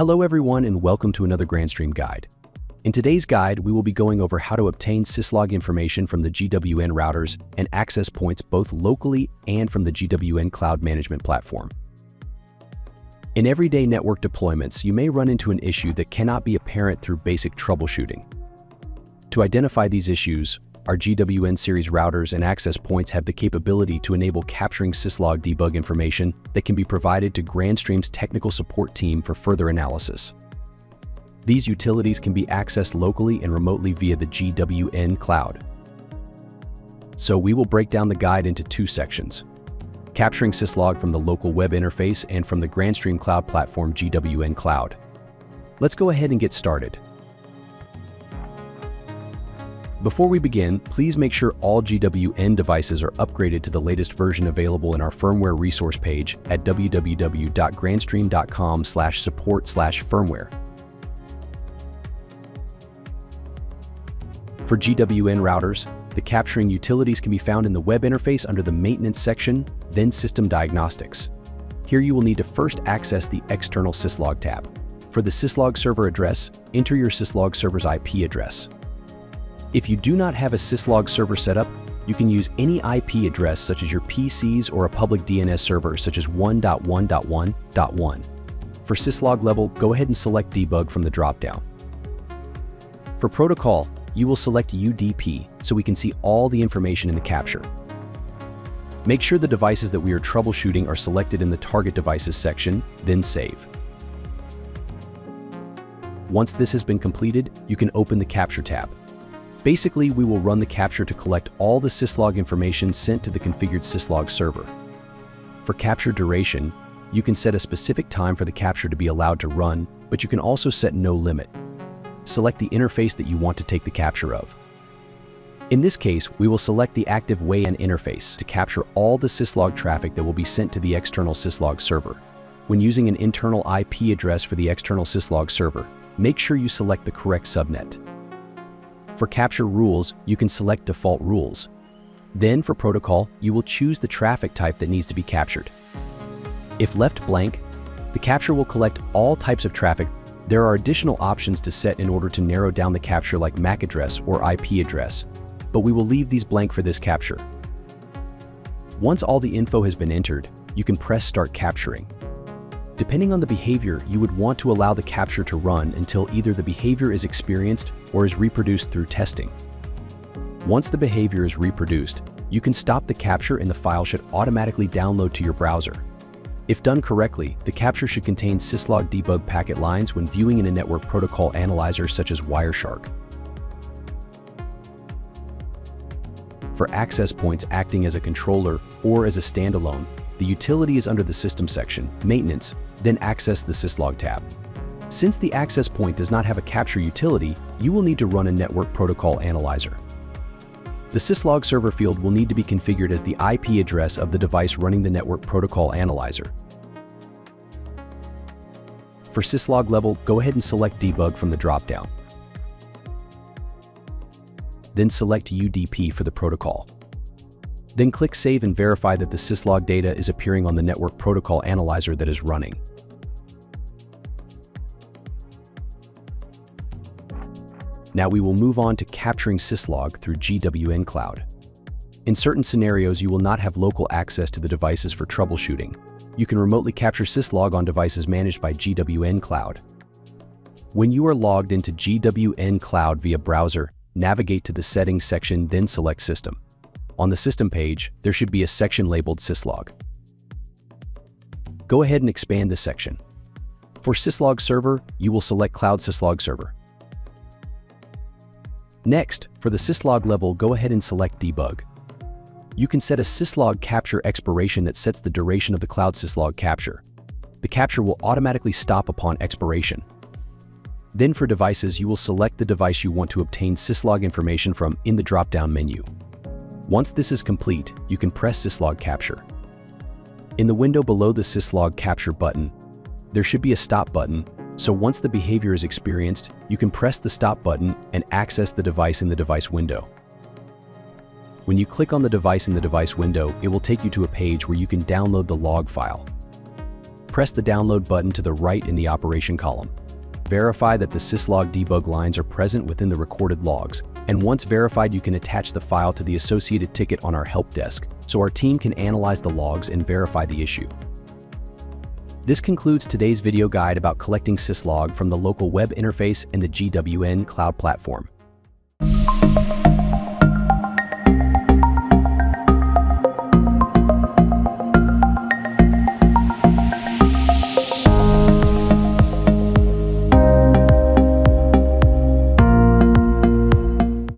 Hello everyone and welcome to another GrandStream guide. In today's guide, we will be going over how to obtain Syslog information from the GWN routers and access points both locally and from the GWN cloud management platform. In everyday network deployments, you may run into an issue that cannot be apparent through basic troubleshooting. To identify these issues, our GWN series routers and access points have the capability to enable capturing Syslog debug information that can be provided to GrandStream's technical support team for further analysis. These utilities can be accessed locally and remotely via the GWN.cloud. So we will break down the guide into two sections: capturing Syslog from the local web interface and from the GrandStream cloud platform GWN.cloud. Let's go ahead and get started. Before we begin, please make sure all GWN devices are upgraded to the latest version available in our firmware resource page at www.grandstream.com/support/firmware. For GWN routers, the capturing utilities can be found in the web interface under the Maintenance section, then System Diagnostics. Here you will need to first access the External Syslog tab. For the Syslog server address, enter your Syslog server's IP address. If you do not have a Syslog server set up, you can use any IP address such as your PC's or a public DNS server such as 1.1.1.1. For Syslog level, go ahead and select Debug from the dropdown. For protocol, you will select UDP so we can see all the information in the capture. Make sure the devices that we are troubleshooting are selected in the Target Devices section, then save. Once this has been completed, you can open the Capture tab. Basically, we will run the capture to collect all the Syslog information sent to the configured Syslog server. For capture duration, you can set a specific time for the capture to be allowed to run, but you can also set no limit. Select the interface that you want to take the capture of. In this case, we will select the active WAN interface to capture all the Syslog traffic that will be sent to the external Syslog server. When using an internal IP address for the external Syslog server, make sure you select the correct subnet. For capture rules, you can select default rules. Then for protocol, you will choose the traffic type that needs to be captured. If left blank, the capture will collect all types of traffic. There are additional options to set in order to narrow down the capture like MAC address or IP address, but we will leave these blank for this capture. Once all the info has been entered, you can press Start Capturing. Depending on the behavior, you would want to allow the capture to run until either the behavior is experienced or is reproduced through testing. Once the behavior is reproduced, you can stop the capture and the file should automatically download to your browser. If done correctly, the capture should contain Syslog debug packet lines when viewing in a network protocol analyzer such as Wireshark. For access points acting as a controller or as a standalone, the utility is under the System section, Maintenance, then access the Syslog tab. Since the access point does not have a capture utility, you will need to run a network protocol analyzer. The Syslog server field will need to be configured as the IP address of the device running the network protocol analyzer. For Syslog level, go ahead and select Debug from the dropdown. Then select UDP for the protocol. Then click Save and verify that the Syslog data is appearing on the network protocol analyzer that is running. Now we will move on to capturing Syslog through GWN.cloud. In certain scenarios, you will not have local access to the devices for troubleshooting. You can remotely capture Syslog on devices managed by GWN.cloud. When you are logged into GWN.cloud via browser, navigate to the Settings section, then select System. On the System page, there should be a section labeled Syslog. Go ahead and expand this section. For Syslog Server, you will select Cloud Syslog Server. Next, for the Syslog level, go ahead and select Debug. You can set a Syslog capture expiration that sets the duration of the Cloud Syslog capture. The capture will automatically stop upon expiration. Then for devices, you will select the device you want to obtain Syslog information from in the drop-down menu. Once this is complete, you can press Syslog Capture. In the window below the Syslog Capture button, there should be a Stop button, so once the behavior is experienced, you can press the Stop button and access the device in the device window. When you click on the device in the device window, it will take you to a page where you can download the log file. Press the download button to the right in the operation column. Verify that the Syslog debug lines are present within the recorded logs, and once verified, you can attach the file to the associated ticket on our help desk, so our team can analyze the logs and verify the issue. This concludes today's video guide about collecting Syslog from the local web interface and the GWN.cloud platform.